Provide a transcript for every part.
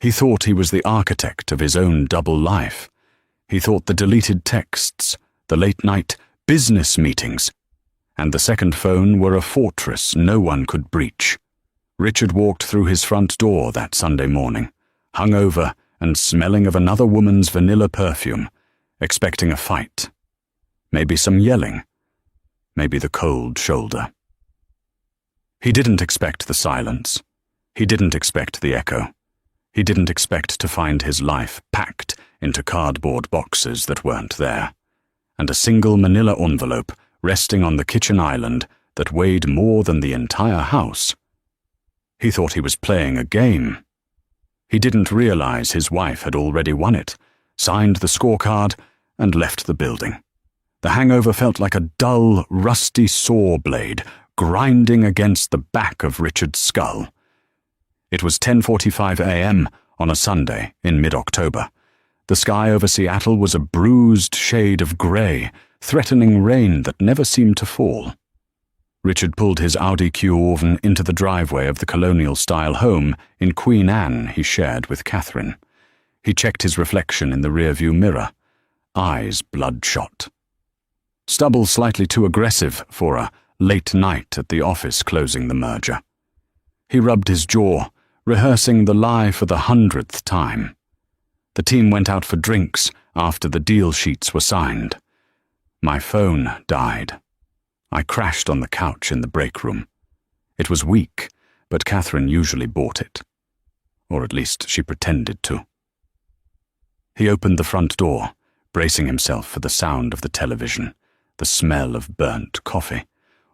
He thought he was the architect of his own double life. He thought the deleted texts, the late-night business meetings, and the second phone were a fortress no one could breach. Richard walked through his front door that Sunday morning, hungover and smelling of another woman's vanilla perfume, expecting a fight. Maybe some yelling. Maybe the cold shoulder. He didn't expect the silence. He didn't expect the echo. He didn't expect to find his life packed into cardboard boxes that weren't there, and a single manila envelope resting on the kitchen island that weighed more than the entire house. He thought he was playing a game. He didn't realize his wife had already won it, signed the scorecard, and left the building. The hangover felt like a dull, rusty saw blade grinding against the back of Richard's skull. It was 10:45 a.m. on a Sunday in mid-October. The sky over Seattle was a bruised shade of grey, threatening rain that never seemed to fall. Richard pulled his Audi Q7 into the driveway of the colonial-style home in Queen Anne he shared with Catherine. He checked his reflection in the rearview mirror, eyes bloodshot. Stubble slightly too aggressive for a late night at the office closing the merger. He rubbed his jaw, rehearsing the lie for the 100th time. The team went out for drinks after the deal sheets were signed. My phone died. I crashed on the couch in the break room. It was weak, but Catherine usually bought it. Or at least she pretended to. He opened the front door, bracing himself for the sound of the television, the smell of burnt coffee,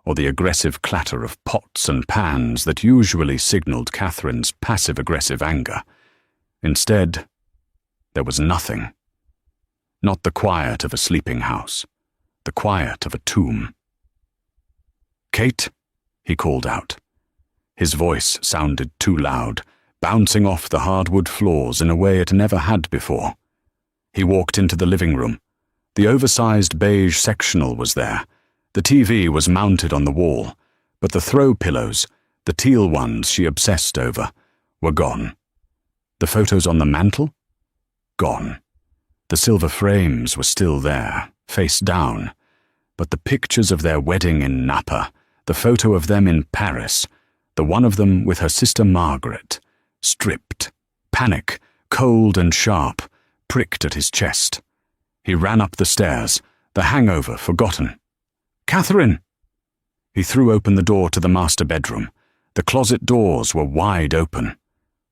or the aggressive clatter of pots and pans that usually signaled Catherine's passive-aggressive anger. Instead, there was nothing. Not the quiet of a sleeping house, the quiet of a tomb. "Kate," he called out. His voice sounded too loud, bouncing off the hardwood floors in a way it never had before. He walked into the living room. The oversized beige sectional was there. The TV was mounted on the wall, but the throw pillows, the teal ones she obsessed over, were gone. The photos on the mantel? Gone. The silver frames were still there, face down, but the pictures of their wedding in Napa, the photo of them in Paris, the one of them with her sister Margaret, stripped, panic, cold and sharp, pricked at his chest. He ran up the stairs, the hangover forgotten. "Catherine!" He threw open the door to the master bedroom. The closet doors were wide open.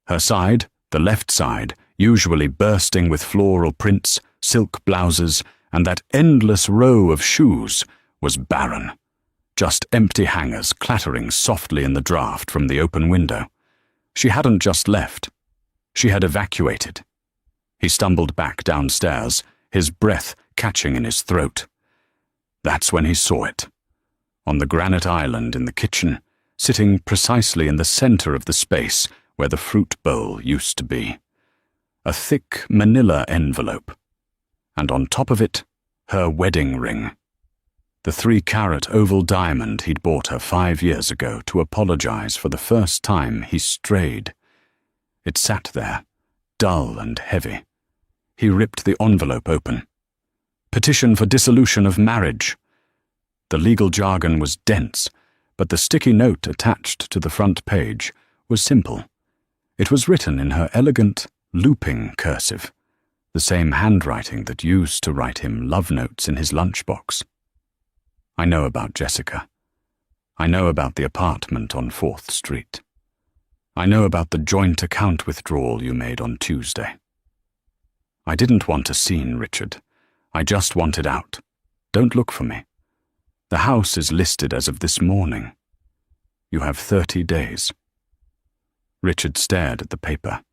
Her side, the left side, usually bursting with floral prints, silk blouses, and that endless row of shoes, was barren. Just empty hangers clattering softly in the draught from the open window. She hadn't just left. She had evacuated. He stumbled back downstairs, his breath catching in his throat. That's when he saw it. On the granite island in the kitchen, sitting precisely in the center of the space where the fruit bowl used to be. A thick manila envelope. And on top of it, her wedding ring. The 3-carat oval diamond he'd bought her 5 years ago to apologize for the first time he strayed. It sat there, dull and heavy. He ripped the envelope open. Petition for dissolution of marriage. The legal jargon was dense, but the sticky note attached to the front page was simple. It was written in her elegant, looping cursive, the same handwriting that used to write him love notes in his lunchbox. I know about Jessica. I know about the apartment on 4th Street. I know about the joint account withdrawal you made on Tuesday. I didn't want a scene, Richard. I just wanted out. Don't look for me. The house is listed as of this morning. You have 30 days. Richard stared at the paper.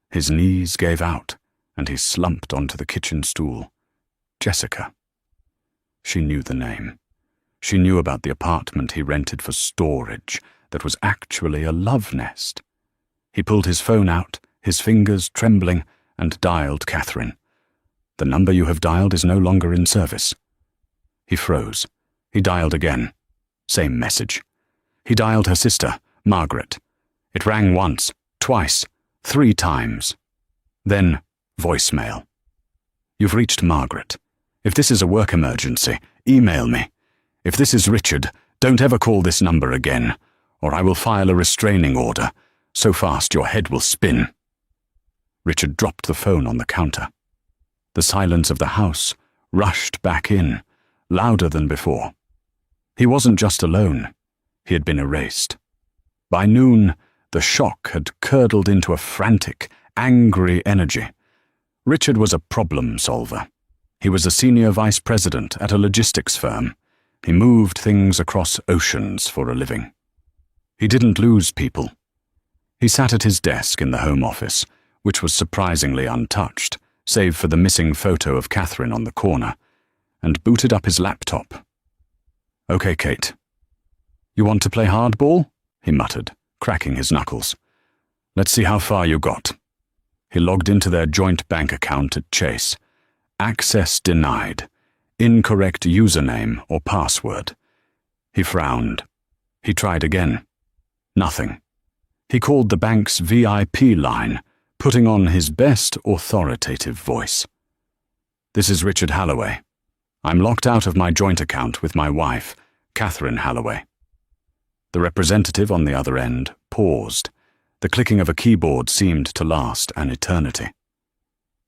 His knees gave out, and he slumped onto the kitchen stool. Jessica. She knew the name. She knew about the apartment he rented for storage that was actually a love nest. He pulled his phone out, his fingers trembling, and dialed Catherine. "The number you have dialed is no longer in service." He froze. He dialed again. Same message. He dialed her sister, Margaret. It rang once, twice, 3 times. Then, voicemail. You've reached Margaret. If this is a work emergency, email me. If this is Richard, don't ever call this number again, or I will file a restraining order, so fast your head will spin. Richard dropped the phone on the counter. The silence of the house rushed back in, louder than before. He wasn't just alone. He had been erased. By noon, the shock had curdled into a frantic, angry energy. Richard was a problem solver. He was a senior vice president at a logistics firm. He moved things across oceans for a living. He didn't lose people. He sat at his desk in the Home Office, which was surprisingly untouched, save for the missing photo of Catherine on the corner, and booted up his laptop. "Okay, Kate. You want to play hardball?" he muttered, cracking his knuckles. "Let's see how far you got." He logged into their joint bank account at Chase. Access denied. Incorrect username or password. He frowned. He tried again. Nothing. He called the bank's VIP line, putting on his best authoritative voice. "This is Richard Halloway. I'm locked out of my joint account with my wife, Catherine Halloway." The representative on the other end paused. The clicking of a keyboard seemed to last an eternity.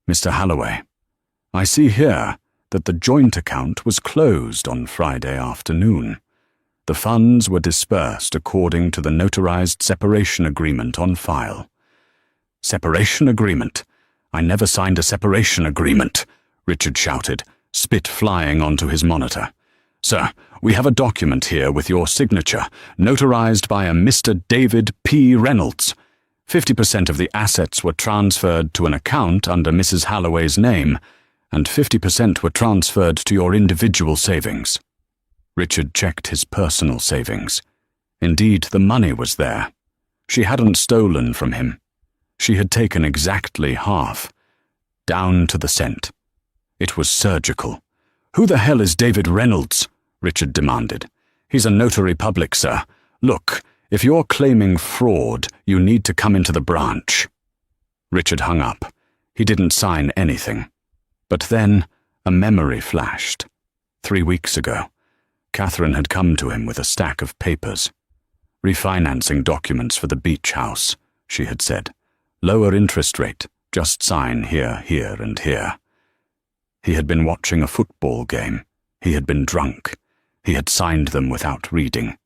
"Mr. Halloway, I see here that the joint account was closed on Friday afternoon. The funds were dispersed according to the notarized separation agreement on file." "Separation agreement? I never signed a separation agreement," Richard shouted, spit flying onto his monitor. "Sir, we have a document here with your signature, notarized by a Mr. David P. Reynolds. 50% of the assets were transferred to an account under Mrs. Halloway's name, and 50% were transferred to your individual savings." Richard checked his personal savings. Indeed, the money was there. She hadn't stolen from him. She had taken exactly half, down to the cent. It was surgical. "Who the hell is David Reynolds?" Richard demanded. "He's a notary public, sir. Look, if you're claiming fraud, you need to come into the branch." Richard hung up. He didn't sign anything. But then a memory flashed. 3 weeks ago, Catherine had come to him with a stack of papers. "Refinancing documents for the beach house," she had said. "Lower interest rate, just sign here, here, and here." He had been watching a football game. He had been drunk. He had signed them without reading.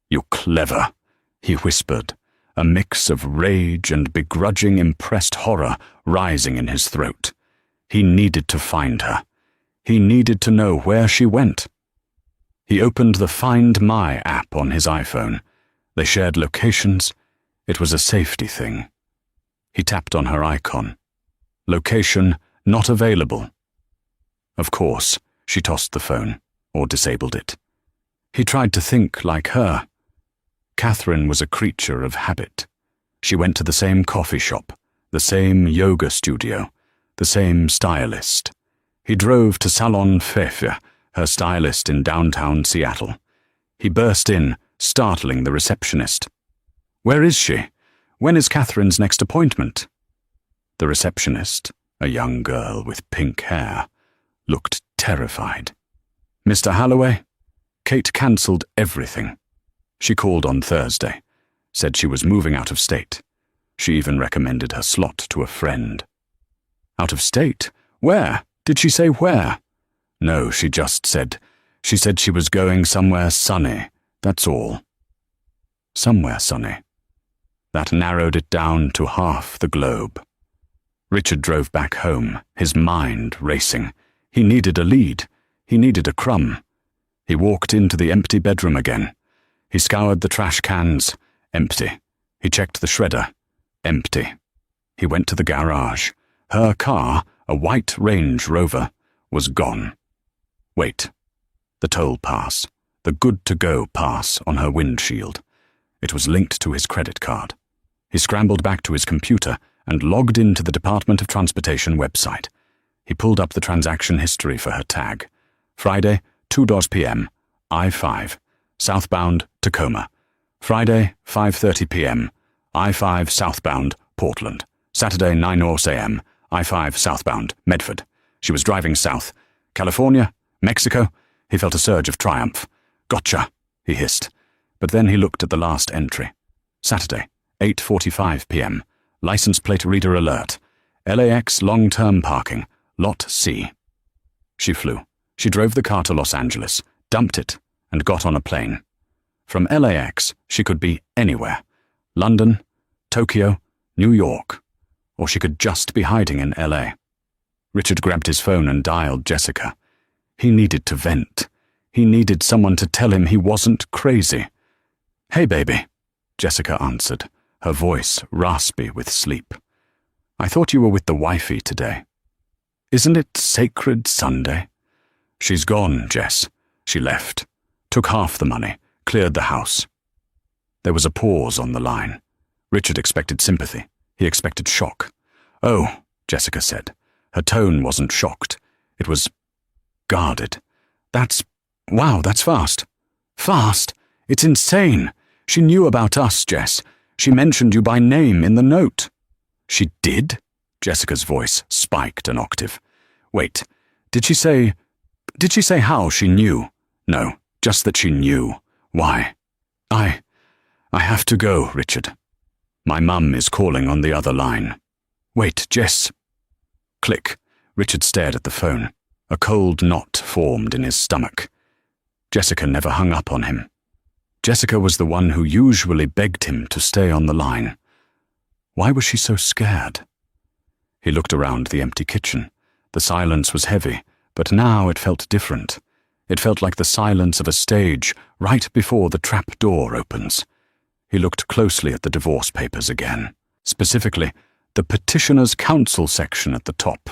"You clever," he whispered, a mix of rage and begrudging impressed horror rising in his throat. He needed to find her. He needed to know where she went. He opened the Find My app on his iPhone. They shared locations. It was a safety thing. He tapped on her icon. Location not available. Of course, she tossed the phone, or disabled it. He tried to think like her. Catherine was a creature of habit. She went to the same coffee shop, the same yoga studio, the same stylist. He drove to Salon Fefe, her stylist in downtown Seattle. He burst in, startling the receptionist. "Where is she? When is Catherine's next appointment?" The receptionist, a young girl with pink hair, looked terrified. "Mr. Halloway?" Kate cancelled everything. She called on Thursday, said she was moving out of state. She even recommended her slot to a friend. "Out of state? Where? Did she say where?" "No, she just said. She said she was going somewhere sunny, that's all." Somewhere sunny. That narrowed it down to half the globe. Richard drove back home, his mind racing. He needed a lead. He needed a crumb. He walked into the empty bedroom again. He scoured the trash cans. Empty. He checked the shredder. Empty. He went to the garage. Her car, a white Range Rover, was gone. Wait. The toll pass. The good-to-go pass on her windshield. It was linked to his credit card. He scrambled back to his computer and logged into the Department of Transportation website. He pulled up the transaction history for her tag. Friday, 2 p.m., I-5, southbound Tacoma. Friday, 5:30 p.m., I-5 southbound Portland. Saturday, 9:00 a.m., I-5 southbound, Medford. She was driving south. California? Mexico? He felt a surge of triumph. Gotcha, he hissed. But then he looked at the last entry. Saturday, 8:45 p.m. License plate reader alert. LAX long-term parking, Lot C. She flew. She drove the car to Los Angeles, dumped it, and got on a plane. From LAX, she could be anywhere. London, Tokyo, New York. Or she could just be hiding in LA. Richard grabbed his phone and dialed Jessica. He needed to vent. He needed someone to tell him he wasn't crazy. "Hey, baby," Jessica answered, her voice raspy with sleep. "I thought you were with the wifey today. Isn't it Sacred Sunday?" "She's gone, Jess. She left. Took half the money. Cleared the house." There was a pause on the line. Richard expected sympathy. He expected shock. "Oh," Jessica said. Her tone wasn't shocked. It was guarded. Wow, that's fast." "Fast? It's insane. She knew about us, Jess. She mentioned you by name in the note." "She did?" Jessica's voice spiked an octave. "Wait, did she say how she knew?" "No, just that she knew. Why?" I have to go, Richard. My mum is calling on the other line." "Wait, Jess." Click. Richard stared at the phone. A cold knot formed in his stomach. Jessica never hung up on him. Jessica was the one who usually begged him to stay on the line. Why was she so scared? He looked around the empty kitchen. The silence was heavy, but now it felt different. It felt like the silence of a stage right before the trap door opens. He looked closely at the divorce papers again. Specifically, the Petitioner's Counsel section at the top.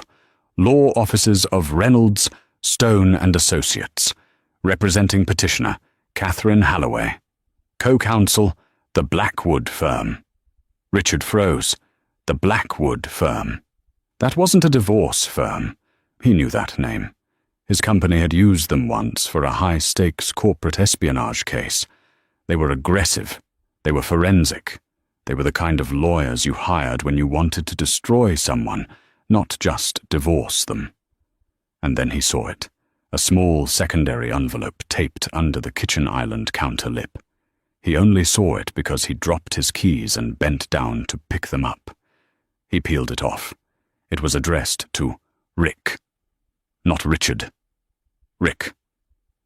Law Offices of Reynolds, Stone and Associates. Representing petitioner, Catherine Halloway. Co-counsel, the Blackwood firm. Richard froze. The Blackwood firm. That wasn't a divorce firm. He knew that name. His company had used them once for a high-stakes corporate espionage case. They were aggressive. They were forensic. They were the kind of lawyers you hired when you wanted to destroy someone, not just divorce them. And then he saw it. A small secondary envelope taped under the kitchen island counter lip. He only saw it because he dropped his keys and bent down to pick them up. He peeled it off. It was addressed to Rick. Not Richard. Rick.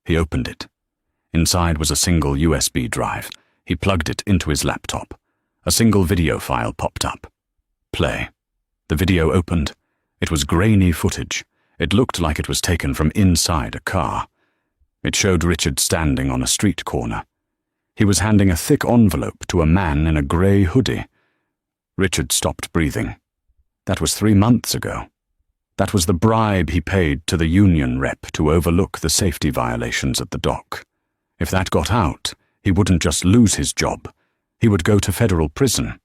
He opened it. Inside was a single USB drive. He plugged it into his laptop. A single video file popped up. Play. The video opened. It was grainy footage. It looked like it was taken from inside a car. It showed Richard standing on a street corner. He was handing a thick envelope to a man in a grey hoodie. Richard stopped breathing. That was 3 months ago. That was the bribe he paid to the union rep to overlook the safety violations at the dock. If that got out, he wouldn't just lose his job. He would go to federal prison.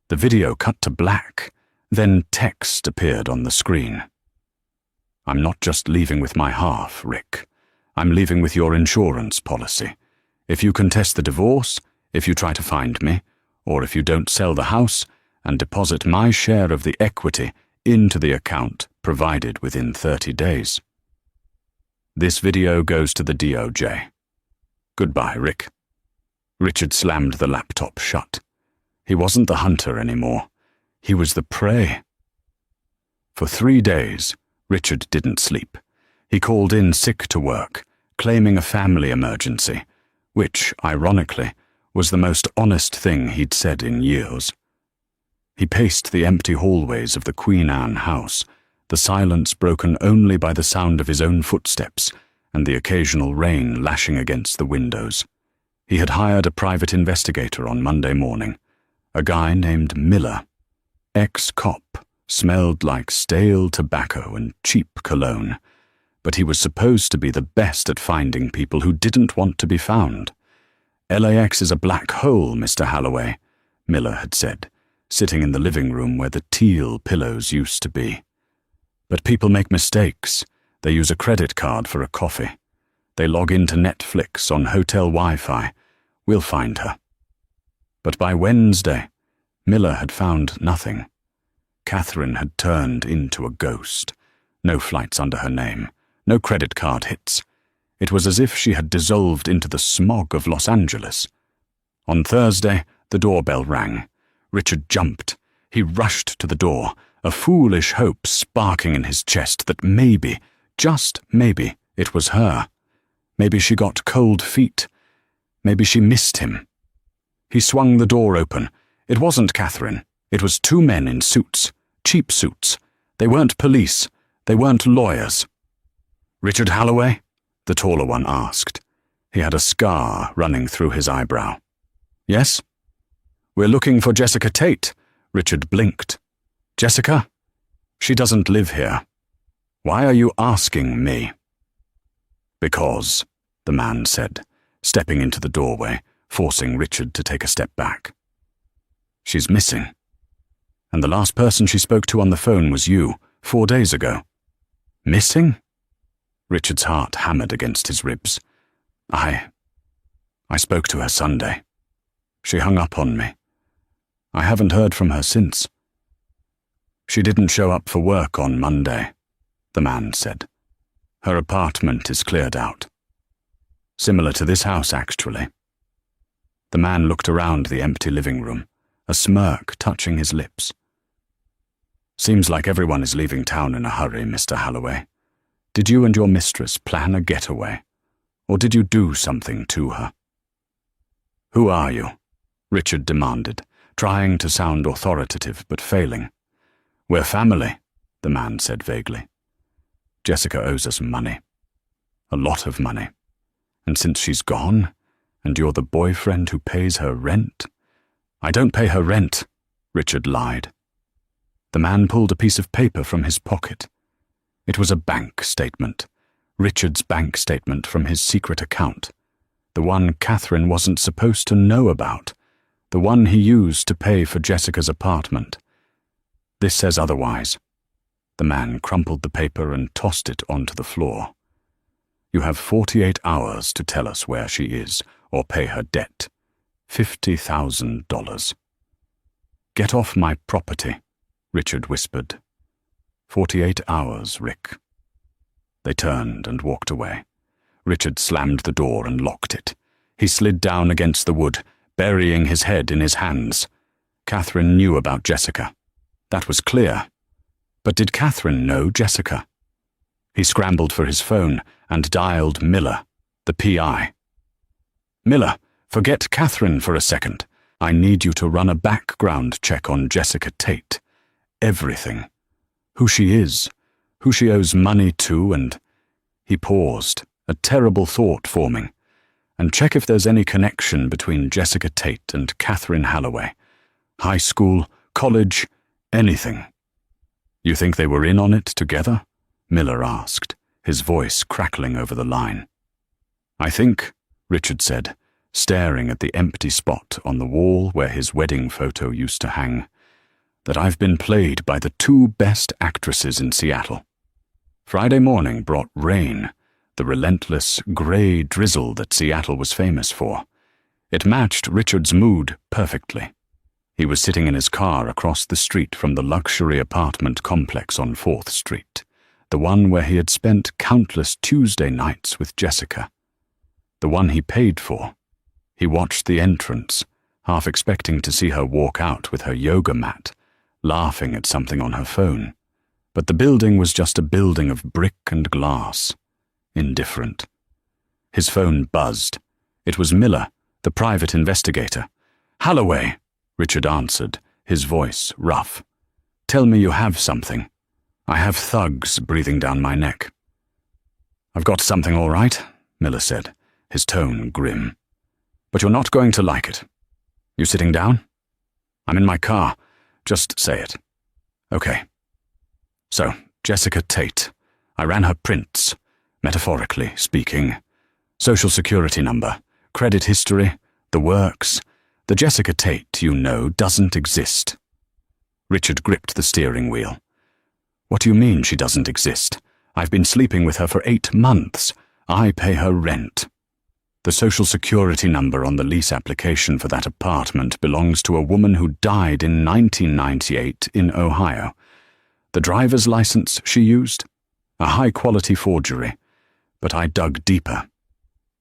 The video cut to black. Then text appeared on the screen. "I'm not just leaving with my half, Rick. I'm leaving with your insurance policy. If you contest the divorce, if you try to find me, or if you don't sell the house and deposit my share of the equity into the account provided within 30 days. This video goes to the DOJ. Goodbye, Rick." Richard slammed the laptop shut. He wasn't the hunter anymore. He was the prey. For 3 days, Richard didn't sleep. He called in sick to work, claiming a family emergency, which, ironically, was the most honest thing he'd said in years. He paced the empty hallways of the Queen Anne house, the silence broken only by the sound of his own footsteps and the occasional rain lashing against the windows. He had hired a private investigator on Monday morning, a guy named Miller. Ex-cop, smelled like stale tobacco and cheap cologne, but he was supposed to be the best at finding people who didn't want to be found. "LAX is a black hole, Mr. Halloway," Miller had said, sitting in the living room where the teal pillows used to be. "But people make mistakes. They use a credit card for a coffee. They log into Netflix on hotel Wi-Fi. We'll find her." But by Wednesday, Miller had found nothing. Catherine had turned into a ghost. No flights under her name, no credit card hits. It was as if she had dissolved into the smog of Los Angeles. On Thursday, the doorbell rang. Richard jumped. He rushed to the door, a foolish hope sparking in his chest that maybe, just maybe, it was her. Maybe she got cold feet. Maybe she missed him. He swung the door open. It wasn't Catherine. It was two men in suits, cheap suits. They weren't police. They weren't lawyers. "Richard Halloway?" the taller one asked. He had a scar running through his eyebrow. "Yes?" "We're looking for Jessica Tate." Richard blinked. "Jessica? She doesn't live here. Why are you asking me?" "Because," the man said, stepping into the doorway, forcing Richard to take a step back. "She's missing. And the last person she spoke to on the phone was you, 4 days ago." "Missing?" Richard's heart hammered against his ribs. I spoke to her Sunday. She hung up on me. I haven't heard from her since." "She didn't show up for work on Monday," the man said. "Her apartment is cleared out. Similar to this house, actually." The man looked around the empty living room, a smirk touching his lips. "Seems like everyone is leaving town in a hurry, Mr. Halloway. Did you and your mistress plan a getaway, or did you do something to her?" "Who are you?" Richard demanded, trying to sound authoritative but failing. "We're family," the man said vaguely. "Jessica owes us money. A lot of money. And since she's gone, and you're the boyfriend who pays her rent—" "I don't pay her rent," Richard lied. The man pulled a piece of paper from his pocket. It was a bank statement, Richard's bank statement from his secret account, the one Catherine wasn't supposed to know about, the one he used to pay for Jessica's apartment. "This says otherwise." The man crumpled the paper and tossed it onto the floor. "You have 48 hours to tell us where she is, or pay her debt. $50,000. "Get off my property," Richard whispered. 48 hours, Rick." They turned and walked away. Richard slammed the door and locked it. He slid down against the wood, burying his head in his hands. Catherine knew about Jessica. That was clear. But did Catherine know Jessica? He scrambled for his phone and dialed Miller, the PI. "Miller, forget Catherine for a second. I need you to run a background check on Jessica Tate. Everything. Who she is, who she owes money to, and—" He paused, a terrible thought forming. "And check if there's any connection between Jessica Tate and Catherine Halloway. High school, college, anything." "You think they were in on it together?" Miller asked, his voice crackling over the line. "I think," Richard said, staring at the empty spot on the wall where his wedding photo used to hang, "that I've been played by the two best actresses in Seattle." Friday morning brought rain, the relentless, grey drizzle that Seattle was famous for. It matched Richard's mood perfectly. He was sitting in his car across the street from the luxury apartment complex on 4th Street, the one where he had spent countless Tuesday nights with Jessica. The one he paid for. He watched the entrance, half expecting to see her walk out with her yoga mat, laughing at something on her phone. But the building was just a building of brick and glass. Indifferent. His phone buzzed. It was Miller, the private investigator. "Halloway," Richard answered, his voice rough. "Tell me you have something. I have thugs breathing down my neck." "I've got something all right," Miller said, his tone grim. "But you're not going to like it. You sitting down?" "I'm in my car. Just say it." "Okay. So, Jessica Tate. I ran her prints, metaphorically speaking. Social security number, credit history, the works. The Jessica Tate you know doesn't exist." Richard gripped the steering wheel. "What do you mean she doesn't exist? I've been sleeping with her for 8 months. I pay her rent." The social security number on the lease application for that apartment belongs to a woman who died in 1998 in Ohio. The driver's license she used? A high-quality forgery. But I dug deeper.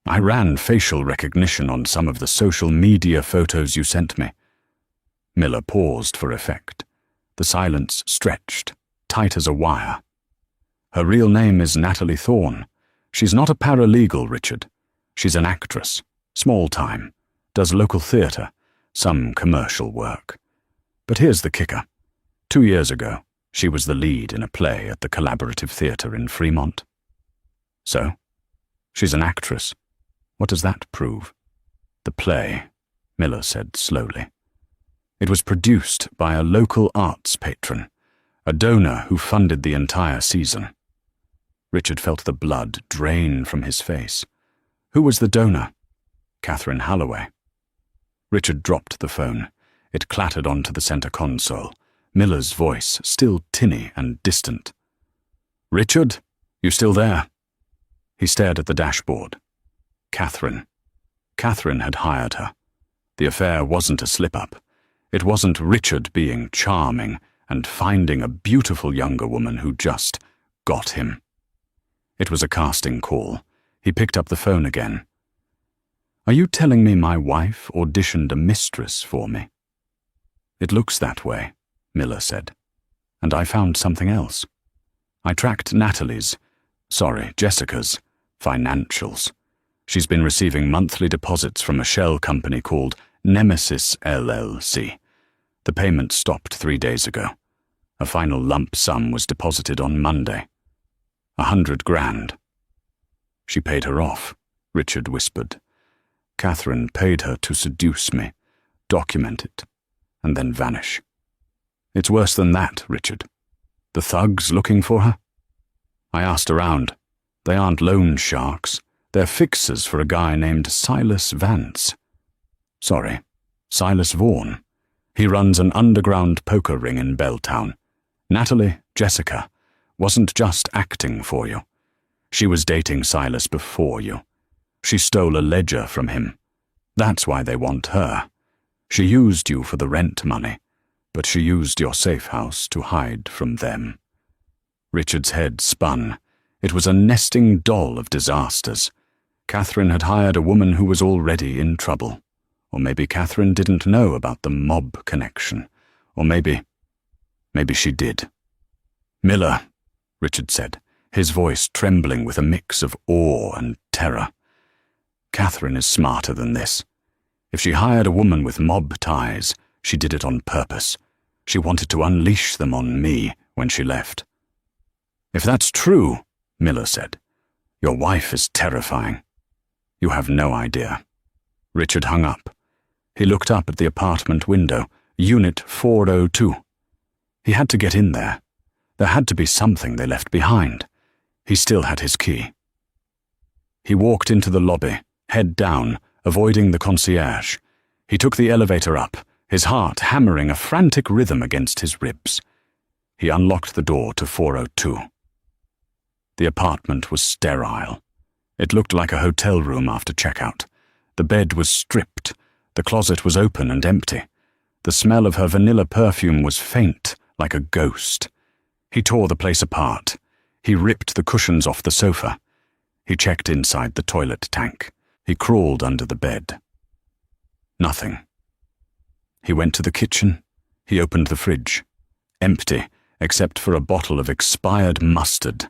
I ran facial recognition on some of the social media photos you sent me. Miller paused for effect. The silence stretched, tight as a wire. Her real name is Natalie Thorne. She's not a paralegal, Richard. She's an actress, small-time, does local theatre, some commercial work. But here's the kicker. 2 years ago, she was the lead in a play at the Collaborative Theatre in Fremont. So, she's an actress. What does that prove? The play, Miller said slowly. It was produced by a local arts patron, a donor who funded the entire season. Richard felt the blood drain from his face. Who was the donor? Catherine Holloway. Richard dropped the phone. It clattered onto the center console, Miller's voice still tinny and distant. "Richard, you still there?" He stared at the dashboard. Catherine. Catherine had hired her. The affair wasn't a slip-up. It wasn't Richard being charming and finding a beautiful younger woman who just got him. It was a casting call. He picked up the phone again. "Are you telling me my wife auditioned a mistress for me?" "It looks that way," Miller said. "And I found something else. I tracked Jessica's, financials. She's been receiving monthly deposits from a shell company called Nemesis LLC. The payment stopped 3 days ago. A final lump sum was deposited on Monday. 100 grand. "She paid her off," Richard whispered. "Catherine paid her to seduce me, document it, and then vanish. It's worse than that, Richard. The thugs looking for her? I asked around. They aren't loan sharks. They're fixers for a guy named Silas Vance. Sorry, Silas Vaughan. He runs an underground poker ring in Belltown. Natalie, Jessica, wasn't just acting for you. She was dating Silas before you. She stole a ledger from him. That's why they want her. She used you for the rent money, but she used your safe house to hide from them." Richard's head spun. It was a nesting doll of disasters. Catherine had hired a woman who was already in trouble. Or maybe Catherine didn't know about the mob connection. Or maybe she did. "Miller," Richard said, his voice trembling with a mix of awe and terror. "Catherine is smarter than this. If she hired a woman with mob ties, she did it on purpose. She wanted to unleash them on me when she left." "If that's true," Miller said, "your wife is terrifying. You have no idea." Richard hung up. He looked up at the apartment window, Unit 402. He had to get in there. There had to be something they left behind. He still had his key. He walked into the lobby, head down, avoiding the concierge. He took the elevator up, his heart hammering a frantic rhythm against his ribs. He unlocked the door to 402. The apartment was sterile. It looked like a hotel room after checkout. The bed was stripped. The closet was open and empty. The smell of her vanilla perfume was faint, like a ghost. He tore the place apart. He ripped the cushions off the sofa. He checked inside the toilet tank. He crawled under the bed. Nothing. He went to the kitchen. He opened the fridge. Empty, except for a bottle of expired mustard.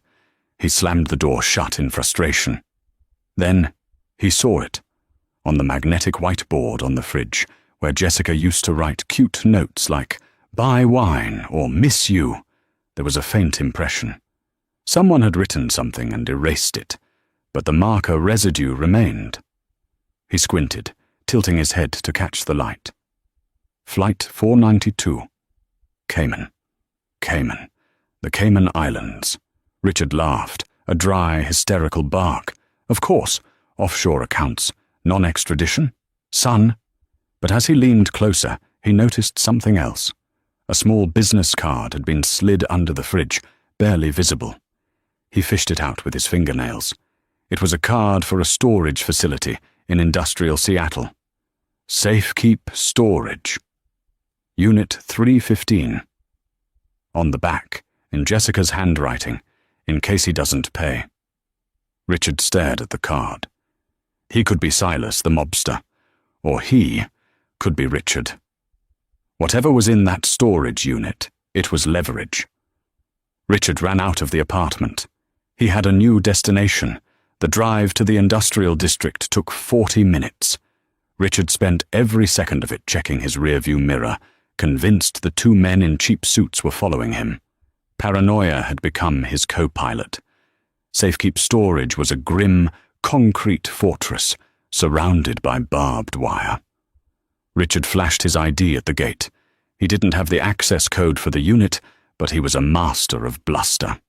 He slammed the door shut in frustration. Then he saw it, on the magnetic whiteboard on the fridge, where Jessica used to write cute notes like, "Buy wine" or "Miss you." There was a faint impression. Someone had written something and erased it, but the marker residue remained. He squinted, tilting his head to catch the light. Flight 492. Cayman. Cayman. The Cayman Islands. Richard laughed, a dry, hysterical bark. Of course, offshore accounts, non-extradition, son. But as he leaned closer, he noticed something else. A small business card had been slid under the fridge, barely visible. He fished it out with his fingernails. It was a card for a storage facility in industrial Seattle. Safekeep Storage. Unit 315. On the back, in Jessica's handwriting, in case he doesn't pay. Richard stared at the card. He could be Silas, the mobster, or he could be Richard. Whatever was in that storage unit, it was leverage. Richard ran out of the apartment. He had a new destination. The drive to the industrial district took 40 minutes. Richard spent every second of it checking his rearview mirror, convinced the two men in cheap suits were following him. Paranoia had become his co-pilot. Safekeep Storage was a grim, concrete fortress surrounded by barbed wire. Richard flashed his ID at the gate. He didn't have the access code for the unit, but he was a master of bluster.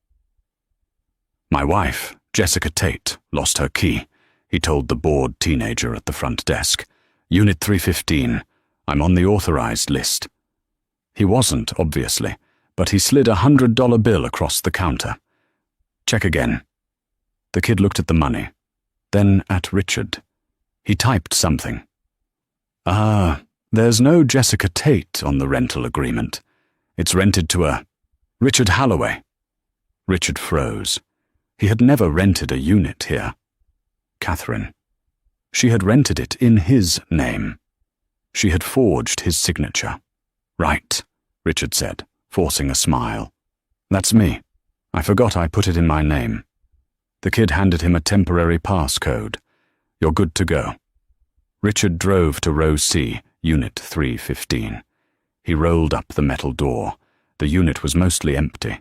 "My wife, Jessica Tate, lost her key," he told the bored teenager at the front desk. "Unit 315. I'm on the authorized list." He wasn't, obviously, but he slid a $100 bill across the counter. "Check again." The kid looked at the money, then at Richard. He typed something. There's no Jessica Tate on the rental agreement. It's rented to a Richard Halloway." Richard froze. He had never rented a unit here. Catherine. She had rented it in his name. She had forged his signature. "Right," Richard said, forcing a smile. "That's me. I forgot I put it in my name." The kid handed him a temporary passcode. "You're good to go." Richard drove to row C, Unit 315. He rolled up the metal door. The unit was mostly empty.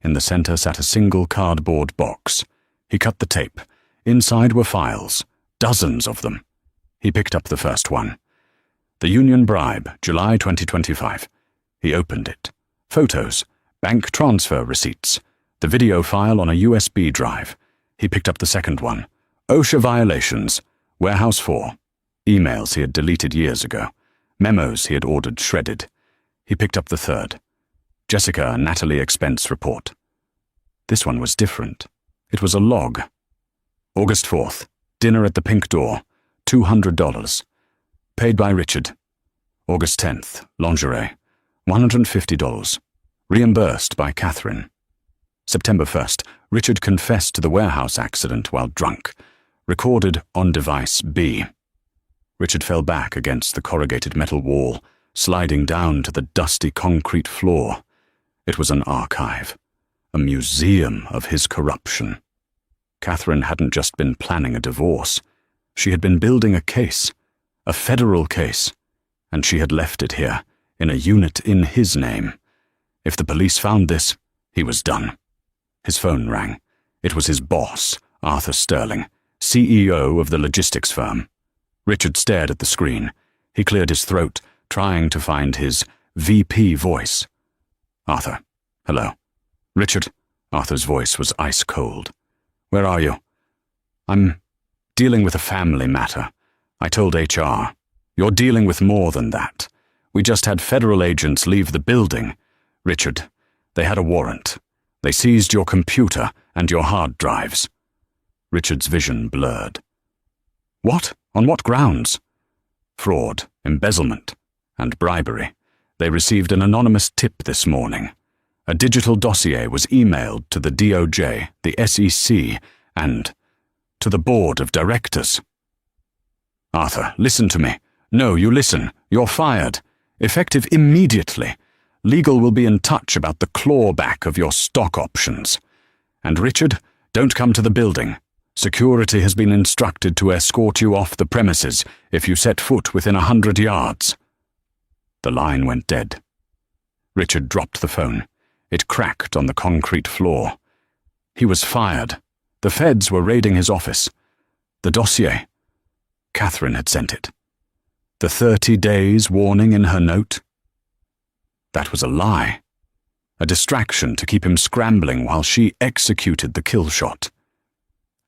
In the center sat a single cardboard box. He cut the tape. Inside were files, dozens of them. He picked up the first one. "The Union Bribe, July 2025. He opened it. Photos, bank transfer receipts, the video file on a USB drive. He picked up the second one. "OSHA violations, Warehouse 4. Emails he had deleted years ago. Memos he had ordered shredded. He picked up the third. "Jessica and Natalie expense report." This one was different. It was a log. "August 4th, dinner at the Pink Door, $200. Paid by Richard. August 10th, lingerie, $150. Reimbursed by Catherine. September 1st, Richard confessed to the warehouse accident while drunk. Recorded on device B. Richard fell back against the corrugated metal wall, sliding down to the dusty concrete floor. It was an archive, a museum of his corruption. Catherine hadn't just been planning a divorce. She had been building a case, a federal case, and she had left it here, in a unit in his name. If the police found this, he was done. His phone rang. It was his boss, Arthur Sterling, CEO of the logistics firm. Richard stared at the screen. He cleared his throat, trying to find his VP voice. "Arthur, hello." "Richard," Arthur's voice was ice cold. "Where are you?" "I'm dealing with a family matter. I told HR. You're dealing with more than that. We just had federal agents leave the building. Richard, they had a warrant. They seized your computer and your hard drives." Richard's vision blurred. "What? On what grounds?" "Fraud, embezzlement, and bribery. They received an anonymous tip this morning. A digital dossier was emailed to the DOJ, the SEC, and to the board of directors." "Arthur, listen to me. No, you listen. You're fired. Effective immediately. Legal will be in touch about the clawback of your stock options. And Richard, don't come to the building. Security has been instructed to escort you off the premises if you set foot within 100 yards. The line went dead. Richard dropped the phone. It cracked on the concrete floor. He was fired. The feds were raiding his office. The dossier. Catherine had sent it. The 30 days warning in her note. That was a lie. A distraction to keep him scrambling while she executed the kill shot.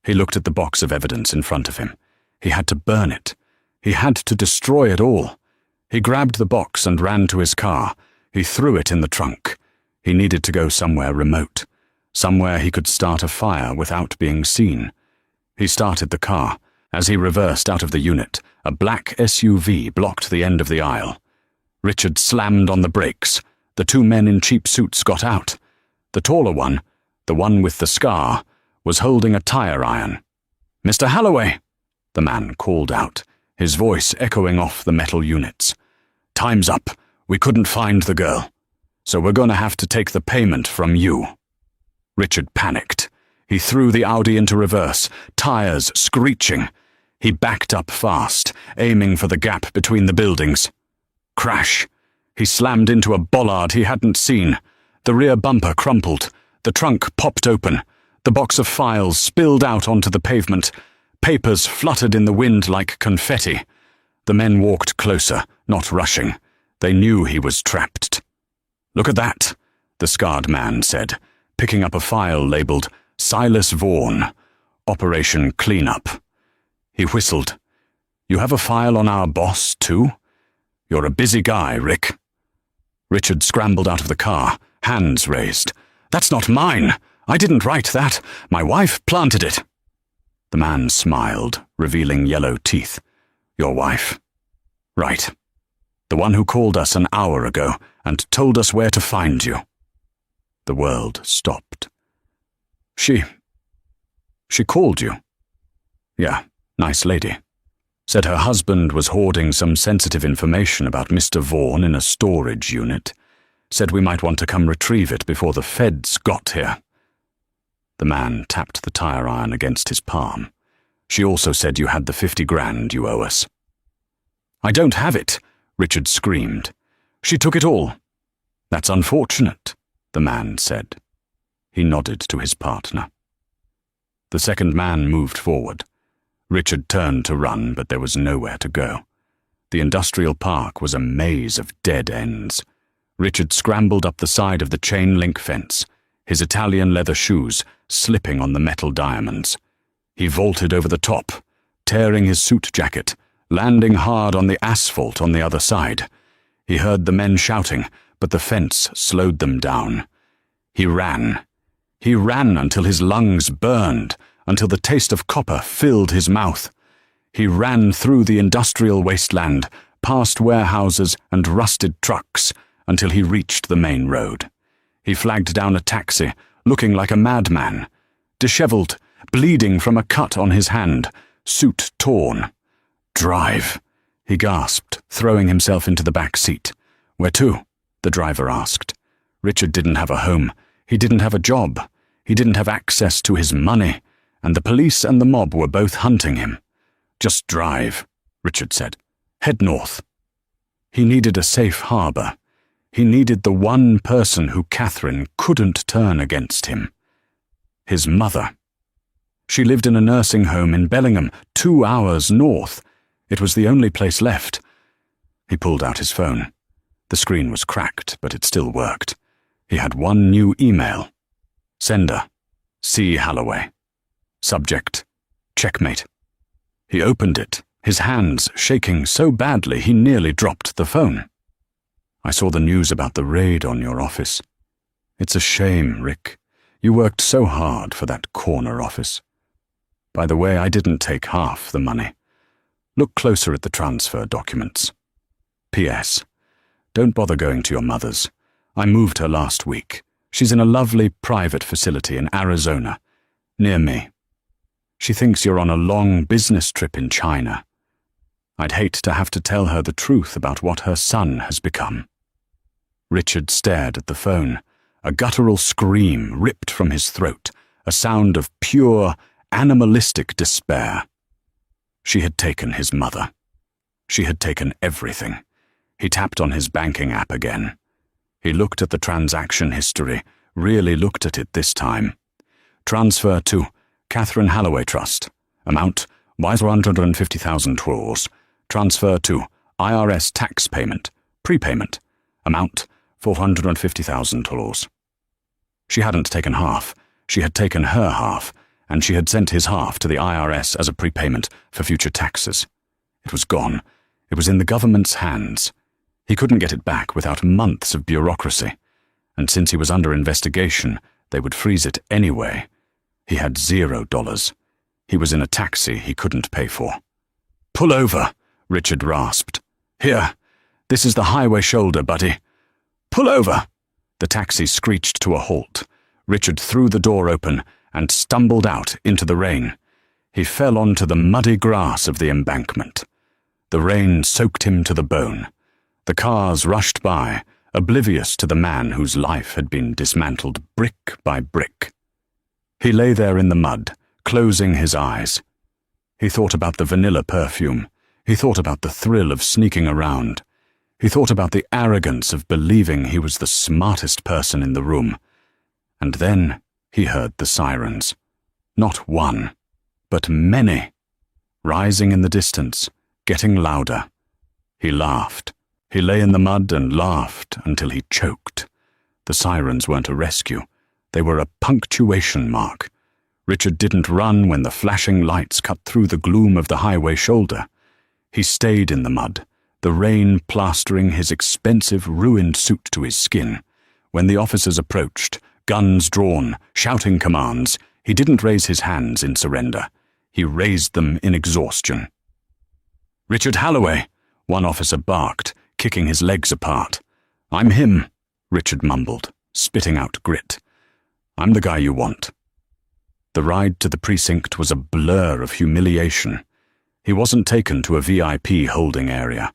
He looked at the box of evidence in front of him. He had to burn it. He had to destroy it all. He grabbed the box and ran to his car. He threw it in the trunk. He needed to go somewhere remote, somewhere he could start a fire without being seen. He started the car, As he reversed out of the unit, a black SUV blocked the end of the aisle. Richard slammed on the brakes. The two men in cheap suits got out. The taller one, the one with the scar, was holding a tire iron. "Mr. Holloway," the man called out, his voice echoing off the metal units. "Time's up. We couldn't find the girl. So we're going to have to take the payment from you." Richard panicked. He threw the Audi into reverse, tires screeching. He backed up fast, aiming for the gap between the buildings. Crash! He slammed into a bollard he hadn't seen. The rear bumper crumpled. The trunk popped open. The box of files spilled out onto the pavement. Papers fluttered in the wind like confetti. The men walked closer, not rushing. They knew he was trapped. "Look at that," the scarred man said, picking up a file labeled Silas Vaughan, Operation Cleanup. He whistled. "You have a file on our boss, too? You're a busy guy, Rick." Richard scrambled out of the car, hands raised. "That's not mine! I didn't write that. My wife planted it." The man smiled, revealing yellow teeth. "Your wife?" "Right. The one who called us an hour ago and told us where to find you." The world stopped. She called you?" "Yeah, nice lady. Said her husband was hoarding some sensitive information about Mr. Vaughan in a storage unit. Said we might want to come retrieve it before the feds got here." The man tapped the tire iron against his palm. "She also said you had the 50 grand you owe us." "I don't have it," Richard screamed. "She took it all." "That's unfortunate," the man said. He nodded to his partner. The second man moved forward. Richard turned to run, but there was nowhere to go. The industrial park was a maze of dead ends. Richard scrambled up the side of the chain-link fence, his Italian leather shoes slipping on the metal diamonds. He vaulted over the top, tearing his suit jacket, landing hard on the asphalt on the other side. He heard the men shouting, but the fence slowed them down. He ran. He ran until his lungs burned, until the taste of copper filled his mouth. He ran through the industrial wasteland, past warehouses and rusted trucks, until he reached the main road. He flagged down a taxi, looking like a madman, disheveled, bleeding from a cut on his hand, suit torn. "Drive," he gasped, throwing himself into the back seat. "Where to?" the driver asked. Richard didn't have a home. He didn't have a job. He didn't have access to his money, and the police and the mob were both hunting him. "Just drive," Richard said. "Head north." He needed a safe harbor. He needed the one person who Catherine couldn't turn against him. His mother. She lived in a nursing home in Bellingham, 2 hours north. It was the only place left. He pulled out his phone. The screen was cracked, but it still worked. He had one new email. Sender, C. Holloway. Subject, checkmate. He opened it, his hands shaking so badly he nearly dropped the phone. "I saw the news about the raid on your office. It's a shame, Rick. You worked so hard for that corner office. By the way, I didn't take half the money. Look closer at the transfer documents. P.S. Don't bother going to your mother's. I moved her last week. She's in a lovely private facility in Arizona, near me. She thinks you're on a long business trip in China. I'd hate to have to tell her the truth about what her son has become." Richard stared at the phone. A guttural scream ripped from his throat, a sound of pure, animalistic despair. She had taken his mother. She had taken everything. He tapped on his banking app again. He looked at the transaction history, really looked at it this time. Transfer to Catherine Holloway Trust. Amount, 150,000 $. Transfer to IRS tax payment, prepayment. Amount, 450,000 $. She hadn't taken half. She had taken her half, and she had sent his half to the IRS as a prepayment for future taxes. It was gone. It was in the government's hands. He couldn't get it back without months of bureaucracy, and since he was under investigation, they would freeze it anyway. He had $0. He was in a taxi he couldn't pay for. "Pull over," Richard rasped. "Here, this is the highway shoulder, buddy. Pull over!" The taxi screeched to a halt. Richard threw the door open and stumbled out into the rain. He fell onto the muddy grass of the embankment. The rain soaked him to the bone. The cars rushed by, oblivious to the man whose life had been dismantled brick by brick. He lay there in the mud, closing his eyes. He thought about the vanilla perfume. He thought about the thrill of sneaking around. He thought about the arrogance of believing he was the smartest person in the room. And then he heard the sirens. Not one, but many. Rising in the distance, getting louder. He laughed. He lay in the mud and laughed until he choked. The sirens weren't a rescue. They were a punctuation mark. Richard didn't run when the flashing lights cut through the gloom of the highway shoulder. He stayed in the mud, the rain plastering his expensive, ruined suit to his skin. When the officers approached, guns drawn, shouting commands, he didn't raise his hands in surrender. He raised them in exhaustion. "Richard Halloway," one officer barked, kicking his legs apart. "I'm him," Richard mumbled, spitting out grit. "I'm the guy you want." The ride to the precinct was a blur of humiliation. He wasn't taken to a VIP holding area.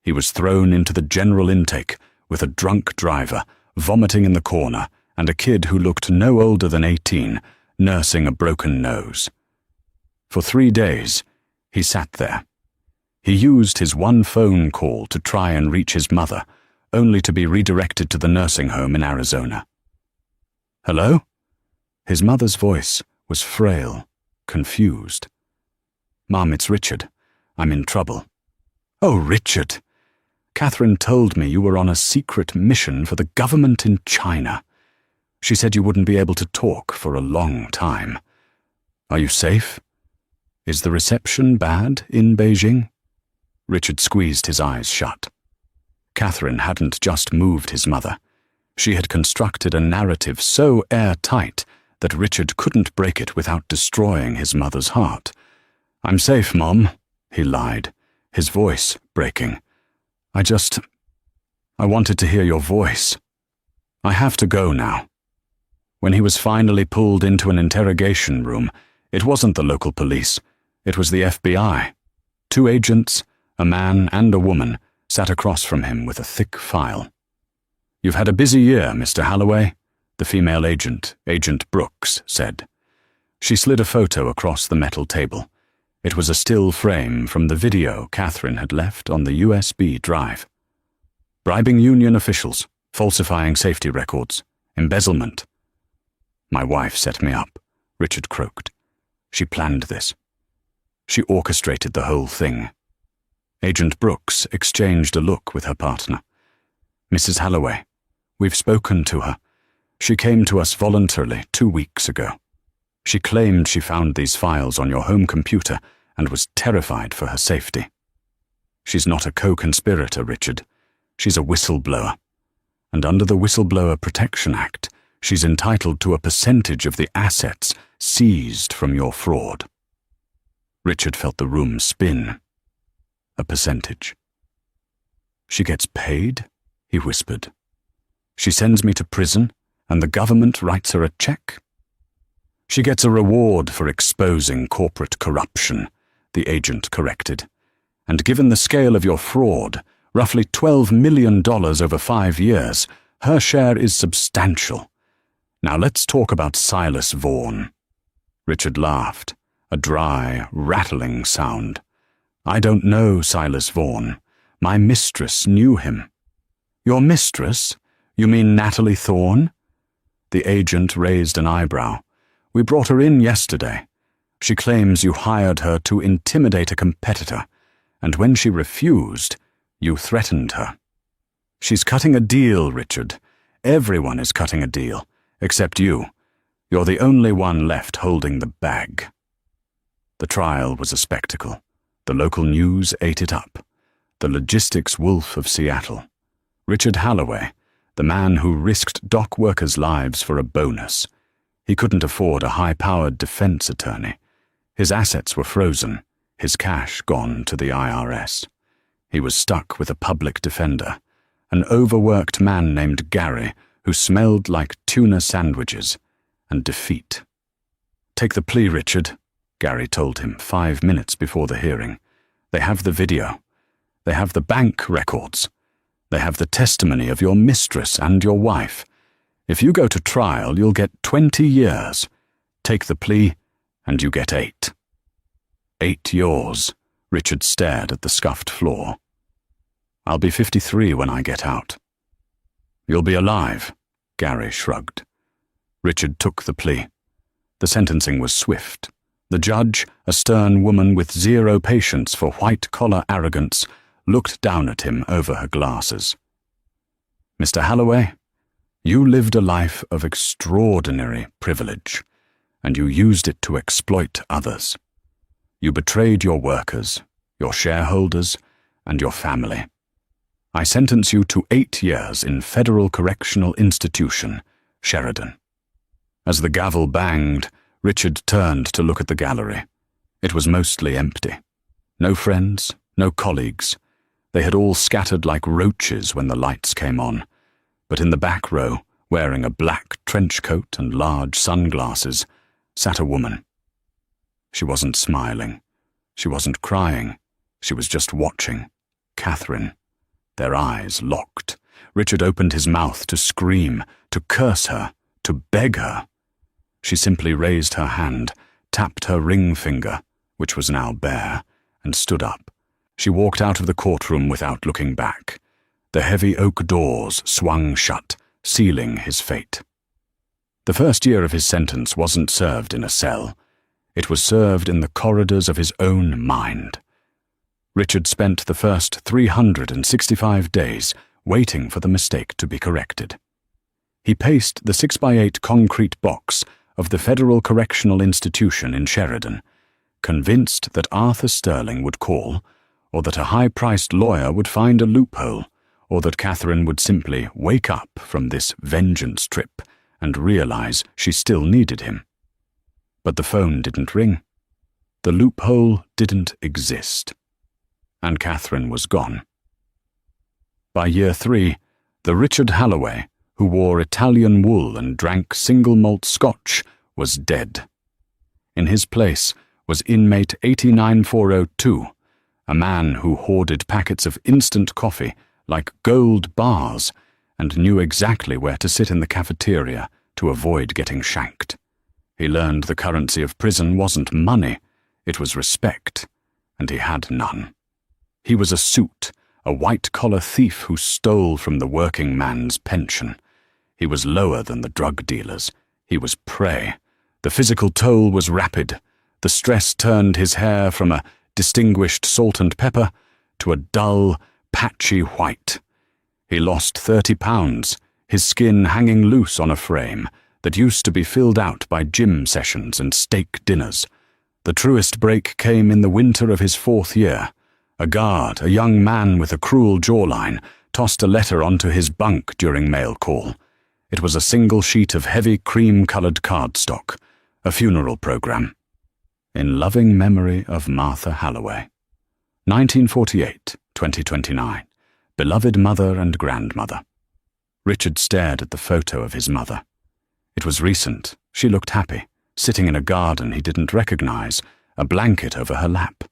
He was thrown into the general intake with a drunk driver, vomiting in the corner, and a kid who looked no older than 18, nursing a broken nose. For 3 days, he sat there. He used his one phone call to try and reach his mother, only to be redirected to the nursing home in Arizona. "Hello?" His mother's voice was frail, confused. "Mom, it's Richard. I'm in trouble." "Oh, Richard. Catherine told me you were on a secret mission for the government in China. She said you wouldn't be able to talk for a long time. Are you safe? Is the reception bad in Beijing?" Richard squeezed his eyes shut. Catherine hadn't just moved his mother. She had constructed a narrative so airtight that Richard couldn't break it without destroying his mother's heart. "I'm safe, Mom," he lied, his voice breaking. I wanted to hear your voice. I have to go now." When he was finally pulled into an interrogation room, it wasn't the local police. It was the FBI. 2 agents, a man and a woman, sat across from him with a thick file. "You've had a busy year, Mr. Halloway," the female agent, Agent Brooks, said. She slid a photo across the metal table. It was a still frame from the video Catherine had left on the USB drive. "Bribing union officials, falsifying safety records, embezzlement." "My wife set me up," Richard croaked. "She planned this. She orchestrated the whole thing." Agent Brooks exchanged a look with her partner. "Mrs. Halloway, we've spoken to her. She came to us voluntarily 2 weeks ago. She claimed she found these files on your home computer and was terrified for her safety. She's not a co-conspirator, Richard. She's a whistleblower. And under the Whistleblower Protection Act, she's entitled to a percentage of the assets seized from your fraud." Richard felt the room spin. A percentage. "She gets paid?" he whispered. "She sends me to prison, and the government writes her a check?" "She gets a reward for exposing corporate corruption," the agent corrected. "And given the scale of your fraud, roughly $12 million over 5 years, her share is substantial. Now let's talk about Silas Vaughan." Richard laughed, a dry, rattling sound. "I don't know Silas Vaughan. My mistress knew him." "Your mistress? You mean Natalie Thorne?" The agent raised an eyebrow. "We brought her in yesterday. She claims you hired her to intimidate a competitor, and when she refused, you threatened her. She's cutting a deal, Richard. Everyone is cutting a deal, except you. You're the only one left holding the bag." The trial was a spectacle. The local news ate it up. The logistics wolf of Seattle. Richard Halloway, the man who risked dock workers' lives for a bonus. He couldn't afford a high-powered defense attorney. His assets were frozen, his cash gone to the IRS. He was stuck with a public defender, an overworked man named Gary who smelled like tuna sandwiches, and defeat. "Take the plea, Richard," Gary told him 5 minutes before the hearing. "They have the video. They have the bank records. They have the testimony of your mistress and your wife. If you go to trial, you'll get 20 years. Take the plea, and you get 8. 8 yours." Richard stared at the scuffed floor. "I'll be 53 when I get out." "You'll be alive," Gary shrugged. Richard took the plea. The sentencing was swift. The judge, a stern woman with zero patience for white-collar arrogance, looked down at him over her glasses. "Mr. Holloway, you lived a life of extraordinary privilege, and you used it to exploit others. You betrayed your workers, your shareholders, and your family. I sentence you to 8 years in Federal Correctional Institution, Sheridan." As the gavel banged, Richard turned to look at the gallery. It was mostly empty. No friends, no colleagues. They had all scattered like roaches when the lights came on. But in the back row, wearing a black trench coat and large sunglasses, sat a woman. She wasn't smiling. She wasn't crying. She was just watching. Catherine. Their eyes locked. Richard opened his mouth to scream, to curse her, to beg her. She simply raised her hand, tapped her ring finger, which was now bare, and stood up. She walked out of the courtroom without looking back. The heavy oak doors swung shut, sealing his fate. The first year of his sentence wasn't served in a cell. It was served in the corridors of his own mind. Richard spent the first 365 days waiting for the mistake to be corrected. He paced the 6x8 concrete box of the Federal Correctional Institution in Sheridan, convinced that Arthur Sterling would call, or that a high-priced lawyer would find a loophole, or that Catherine would simply wake up from this vengeance trip and realize she still needed him. But the phone didn't ring. The loophole didn't exist. And Catherine was gone. By year 3, the Richard Holloway, who wore Italian wool and drank single-malt scotch, was dead. In his place was inmate 89402, a man who hoarded packets of instant coffee like gold bars and knew exactly where to sit in the cafeteria to avoid getting shanked. He learned the currency of prison wasn't money, it was respect, and he had none. He was a suit, a white-collar thief who stole from the working man's pension. He was lower than the drug dealers. He was prey. The physical toll was rapid. The stress turned his hair from a distinguished salt and pepper to a dull, patchy white. He lost 30 pounds, his skin hanging loose on a frame that used to be filled out by gym sessions and steak dinners. The truest break came in the winter of his 4th year. A guard, a young man with a cruel jawline, tossed a letter onto his bunk during mail call. It was a single sheet of heavy cream-colored cardstock, a funeral program. In loving memory of Martha Holloway. 1948, 2029. Beloved mother and grandmother. Richard stared at the photo of his mother. It was recent. She looked happy, sitting in a garden he didn't recognize, a blanket over her lap.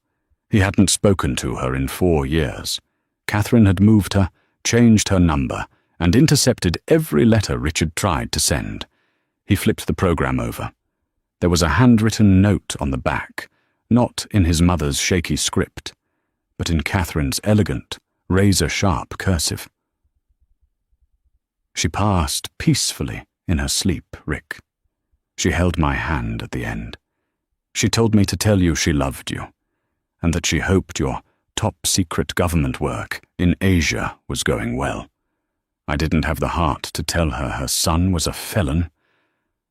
He hadn't spoken to her in 4 years. Catherine had moved her, changed her number, and intercepted every letter Richard tried to send. He flipped the program over. There was a handwritten note on the back, not in his mother's shaky script, but in Catherine's elegant, razor-sharp cursive. She passed peacefully in her sleep, Rick. She held my hand at the end. She told me to tell you she loved you, and that she hoped your top-secret government work in Asia was going well. I didn't have the heart to tell her son was a felon.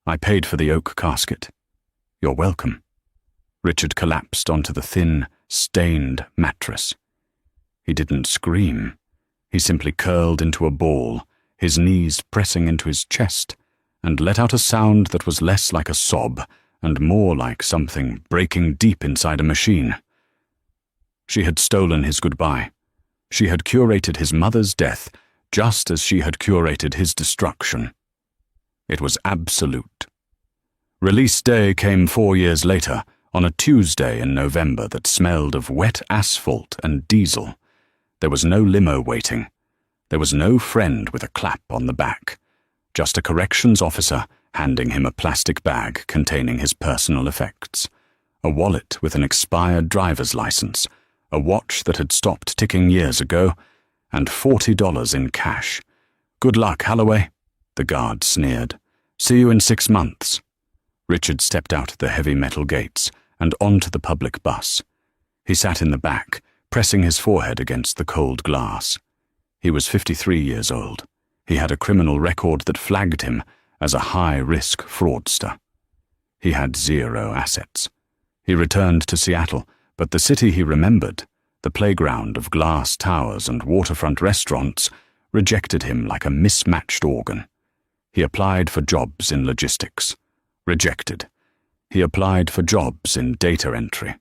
I paid for the oak casket. You're welcome. Richard collapsed onto the thin, stained mattress. He didn't scream. He simply curled into a ball, his knees pressing into his chest, and let out a sound that was less like a sob and more like something breaking deep inside a machine. She had stolen his goodbye. She had curated his mother's death just as she had curated his destruction. It was absolute. Release day came 4 years later, on a Tuesday in November that smelled of wet asphalt and diesel. There was no limo waiting. There was no friend with a clap on the back. Just a corrections officer handing him a plastic bag containing his personal effects. A wallet with an expired driver's license, a watch that had stopped ticking years ago, and $40 in cash. "Good luck, Holloway," the guard sneered. "See you in 6 months." Richard stepped out the heavy metal gates and onto the public bus. He sat in the back, pressing his forehead against the cold glass. He was 53 years old. He had a criminal record that flagged him as a high-risk fraudster. He had 0 assets. He returned to Seattle, but the city he remembered, the playground of glass towers and waterfront restaurants, rejected him like a mismatched organ. He applied for jobs in logistics. Rejected. He applied for jobs in data entry.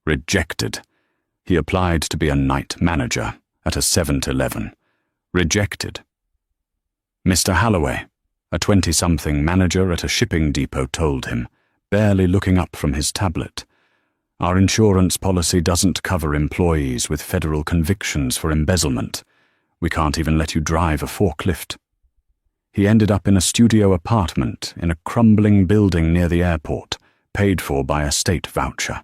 Rejected. He applied to be a night manager at a 7-Eleven. Rejected. "Mr. Holloway," a 20-something manager at a shipping depot told him, barely looking up from his tablet. "Our insurance policy doesn't cover employees with federal convictions for embezzlement. We can't even let you drive a forklift." He ended up in a studio apartment in a crumbling building near the airport, paid for by a state voucher.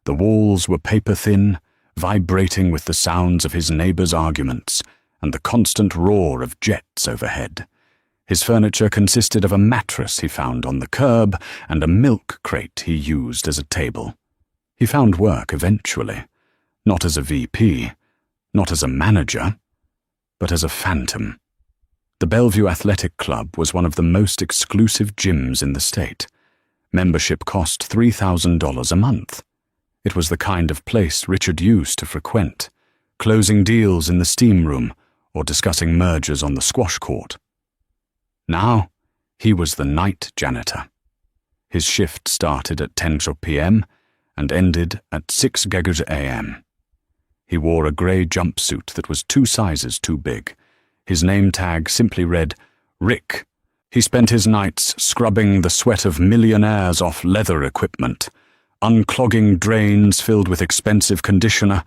The walls were paper-thin, vibrating with the sounds of his neighbors' arguments and the constant roar of jets overhead. His furniture consisted of a mattress he found on the curb and a milk crate he used as a table. He found work eventually, not as a VP, not as a manager, but as a phantom. The Bellevue Athletic Club was one of the most exclusive gyms in the state. Membership cost $3,000 a month. It was the kind of place Richard used to frequent, closing deals in the steam room or discussing mergers on the squash court. Now, he was the night janitor. His shift started at 10 p.m. and ended at 6 a.m. He wore a grey jumpsuit that was 2 sizes too big. His name tag simply read, Rick. He spent his nights scrubbing the sweat of millionaires off leather equipment, unclogging drains filled with expensive conditioner,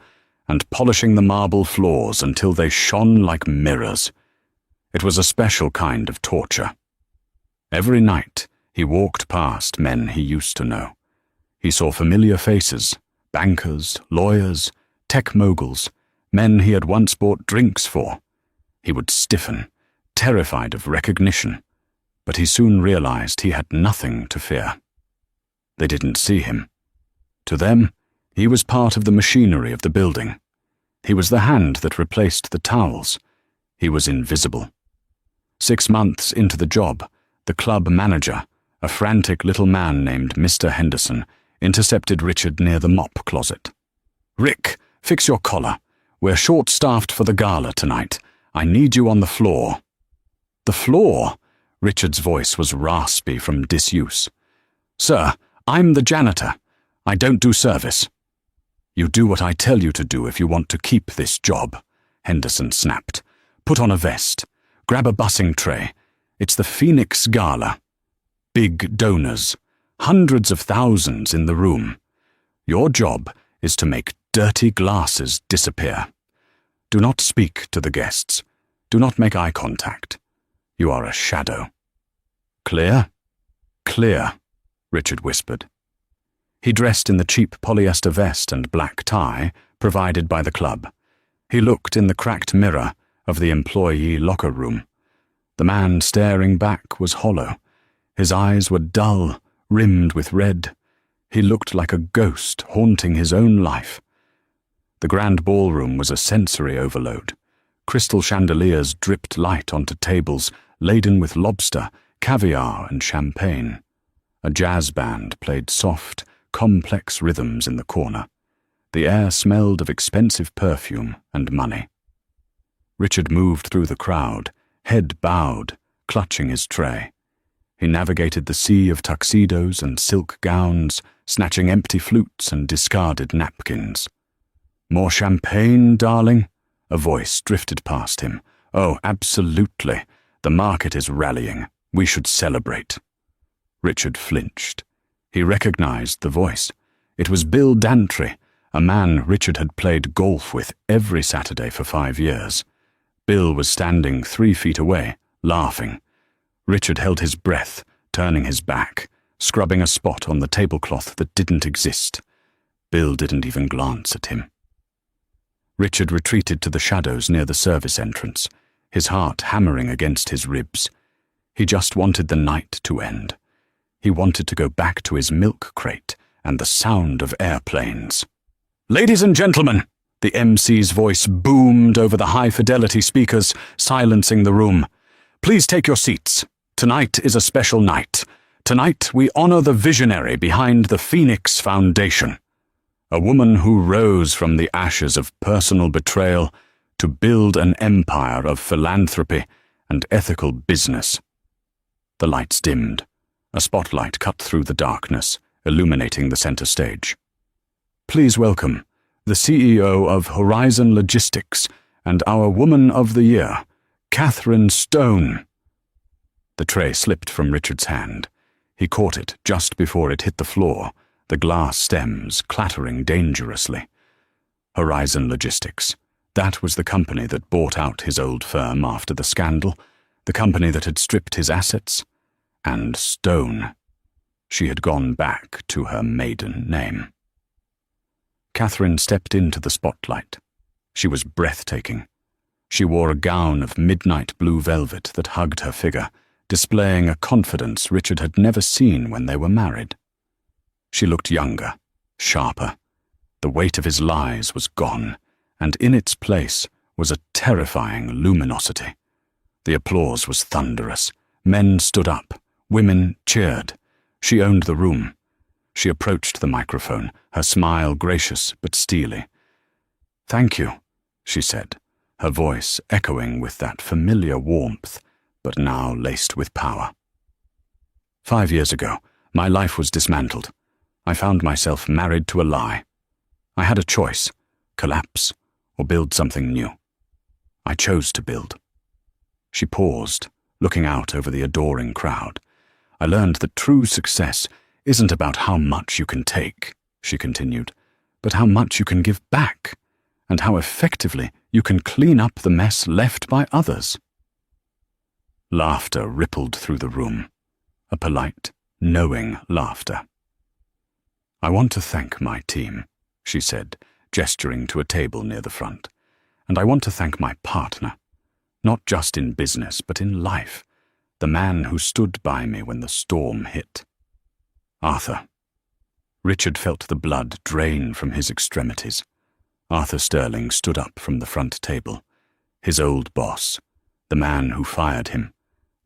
and polishing the marble floors until they shone like mirrors. It was a special kind of torture. Every night, he walked past men he used to know. He saw familiar faces, bankers, lawyers, tech moguls, men he had once bought drinks for. He would stiffen, terrified of recognition, but he soon realized he had nothing to fear. They didn't see him. To them, he was part of the machinery of the building. He was the hand that replaced the towels. He was invisible. 6 months into the job, the club manager, a frantic little man named Mr. Henderson, intercepted Richard near the mop closet. "Rick, fix your collar. We're short-staffed for the gala tonight. I need you on the floor." "The floor?" Richard's voice was raspy from disuse. "Sir, I'm the janitor. I don't do service." "You do what I tell you to do if you want to keep this job," Henderson snapped. "Put on a vest. Grab a busing tray. It's the Phoenix Gala. Big donors. Hundreds of thousands in the room. Your job is to make dirty glasses disappear. Do not speak to the guests. Do not make eye contact. You are a shadow." "Clear?" "Clear," Richard whispered. He dressed in the cheap polyester vest and black tie provided by the club. He looked in the cracked mirror of the employee locker room. The man staring back was hollow. His eyes were dull, rimmed with red. He looked like a ghost haunting his own life. The grand ballroom was a sensory overload. Crystal chandeliers dripped light onto tables laden with lobster, caviar, and champagne. A jazz band played soft, complex rhythms in the corner. The air smelled of expensive perfume and money. Richard moved through the crowd, head bowed, clutching his tray. He navigated the sea of tuxedos and silk gowns, snatching empty flutes and discarded napkins. "More champagne, darling?" A voice drifted past him. "Oh, absolutely. The market is rallying. We should celebrate." Richard flinched. He recognized the voice. It was Bill Dantry, a man Richard had played golf with every Saturday for 5 years. Bill was standing 3 feet away, laughing. Richard held his breath, turning his back, scrubbing a spot on the tablecloth that didn't exist. Bill didn't even glance at him. Richard retreated to the shadows near the service entrance, his heart hammering against his ribs. He just wanted the night to end. He wanted to go back to his milk crate and the sound of airplanes. "Ladies and gentlemen," the MC's voice boomed over the high-fidelity speakers, silencing the room. "Please take your seats. Tonight is a special night. Tonight we honor the visionary behind the Phoenix Foundation. A woman who rose from the ashes of personal betrayal to build an empire of philanthropy and ethical business." The lights dimmed. A spotlight cut through the darkness, illuminating the center stage. "Please welcome the CEO of Horizon Logistics and our Woman of the Year, Catherine Stone." The tray slipped from Richard's hand. He caught it just before it hit the floor, the glass stems clattering dangerously. Horizon Logistics. That was the company that bought out his old firm after the scandal, the company that had stripped his assets. And Stone. She had gone back to her maiden name. Catherine stepped into the spotlight. She was breathtaking. She wore a gown of midnight blue velvet that hugged her figure, displaying a confidence Richard had never seen when they were married. She looked younger, sharper. The weight of his lies was gone, and in its place was a terrifying luminosity. The applause was thunderous. Men stood up. Women cheered. She owned the room. She approached the microphone, her smile gracious but steely. "Thank you," she said, her voice echoing with that familiar warmth, but now laced with power. "5 years ago, my life was dismantled. I found myself married to a lie. I had a choice, collapse or build something new. I chose to build." She paused, looking out over the adoring crowd. "I learned that true success isn't about how much you can take," she continued, "but how much you can give back, and how effectively you can clean up the mess left by others." Laughter rippled through the room, a polite, knowing laughter. "I want to thank my team," she said, gesturing to a table near the front. "And I want to thank my partner, not just in business but in life, the man who stood by me when the storm hit. Arthur." Richard felt the blood drain from his extremities. Arthur Sterling stood up from the front table. His old boss, the man who fired him,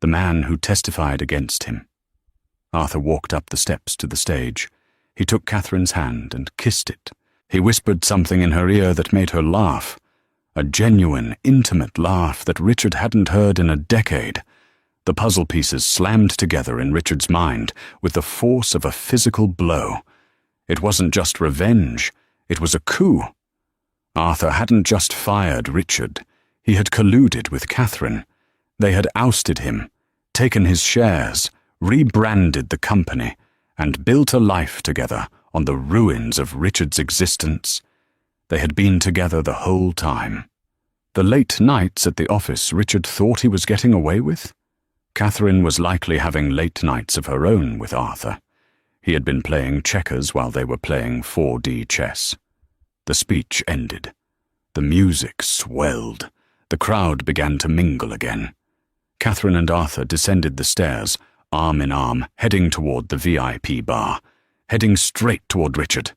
the man who testified against him. Arthur walked up the steps to the stage. He took Catherine's hand and kissed it. He whispered something in her ear that made her laugh, a genuine, intimate laugh that Richard hadn't heard in a decade. The puzzle pieces slammed together in Richard's mind with the force of a physical blow. It wasn't just revenge, it was a coup. Arthur hadn't just fired Richard, he had colluded with Catherine. They had ousted him, taken his shares, rebranded the company, and built a life together on the ruins of Richard's existence. They had been together the whole time. The late nights at the office Richard thought he was getting away with? Catherine was likely having late nights of her own with Arthur. He had been playing checkers while they were playing 4D chess. The speech ended. The music swelled. The crowd began to mingle again. Catherine and Arthur descended the stairs, arm in arm, heading toward the VIP bar, heading straight toward Richard.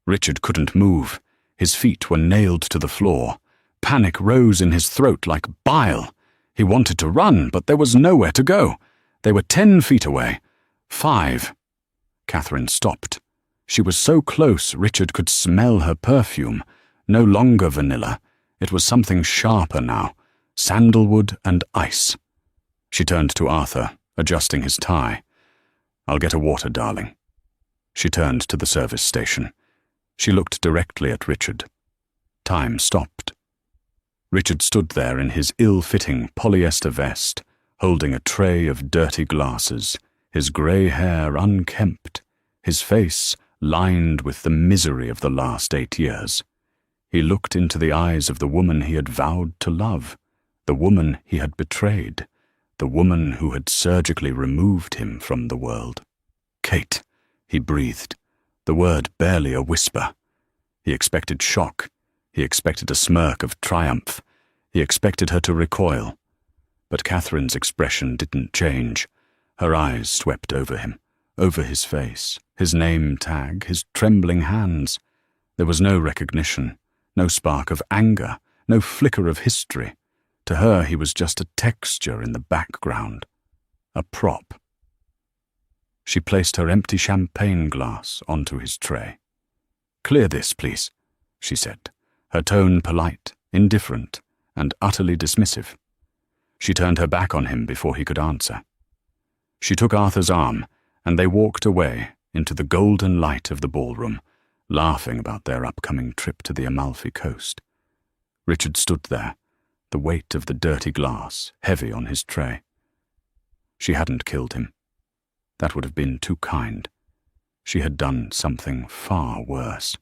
Richard couldn't move. His feet were nailed to the floor. Panic rose in his throat like bile. He wanted to run, but there was nowhere to go. They were 10 feet away. 5. Catherine stopped. She was so close Richard could smell her perfume. No longer vanilla. It was something sharper now. Sandalwood and ice. She turned to Arthur, adjusting his tie. "I'll get a water, darling." She turned to the service station. She looked directly at Richard. Time stopped. Richard stood there in his ill-fitting polyester vest, holding a tray of dirty glasses, his grey hair unkempt, his face lined with the misery of the last 8 years. He looked into the eyes of the woman he had vowed to love, the woman he had betrayed, the woman who had surgically removed him from the world. "Kate," he breathed, the word barely a whisper. He expected shock. He expected a smirk of triumph. He expected her to recoil. But Catherine's expression didn't change. Her eyes swept over him, over his face, his name tag, his trembling hands. There was no recognition, no spark of anger, no flicker of history. To her he was just a texture in the background, a prop. She placed her empty champagne glass onto his tray. "Clear this, please," she said, her tone polite, indifferent, and utterly dismissive. She turned her back on him before he could answer. She took Arthur's arm, and they walked away into the golden light of the ballroom, laughing about their upcoming trip to the Amalfi Coast. Richard stood there, the weight of the dirty glass heavy on his tray. She hadn't killed him. That would have been too kind. She had done something far worse.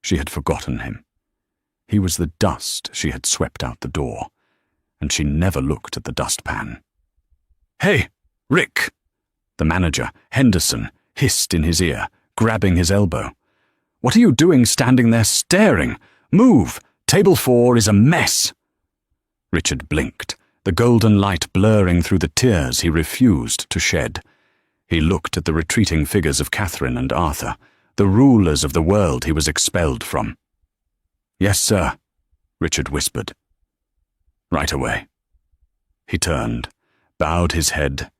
She had forgotten him. He was the dust she had swept out the door, and she never looked at the dustpan. "Hey, Rick!" The manager, Henderson, hissed in his ear, grabbing his elbow. "What are you doing standing there staring? Move! Table 4 is a mess!" Richard blinked, the golden light blurring through the tears he refused to shed. He looked at the retreating figures of Catherine and Arthur, the rulers of the world he was expelled from. "Yes, sir," Richard whispered. "Right away." He turned, bowed his head,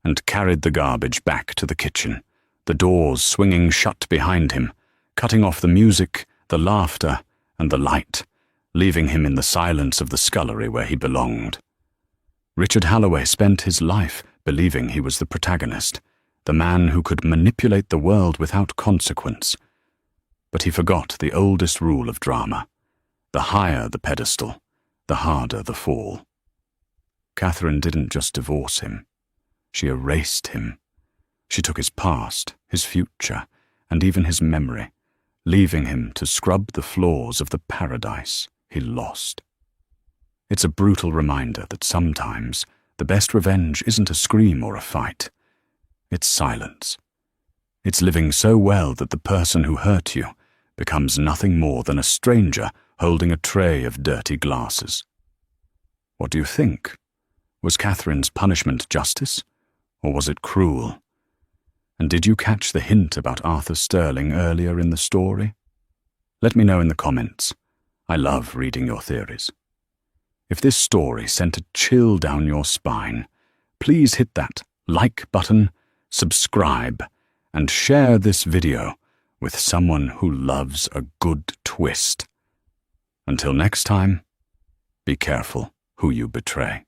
and carried the garbage back to the kitchen, the doors swinging shut behind him, cutting off the music, the laughter, and the light, leaving him in the silence of the scullery where he belonged. Richard Halloway spent his life believing he was the protagonist, the man who could manipulate the world without consequence. But he forgot the oldest rule of drama. The higher the pedestal, the harder the fall. Catherine didn't just divorce him. She erased him. She took his past, his future, and even his memory, leaving him to scrub the floors of the paradise he lost. It's a brutal reminder that sometimes the best revenge isn't a scream or a fight. It's silence. It's living so well that the person who hurt you becomes nothing more than a stranger holding a tray of dirty glasses. What do you think? Was Catherine's punishment justice, or was it cruel? And did you catch the hint about Arthur Sterling earlier in the story? Let me know in the comments. I love reading your theories. If this story sent a chill down your spine, please hit that like button, subscribe, and share this video with someone who loves a good twist. Until next time, be careful who you betray.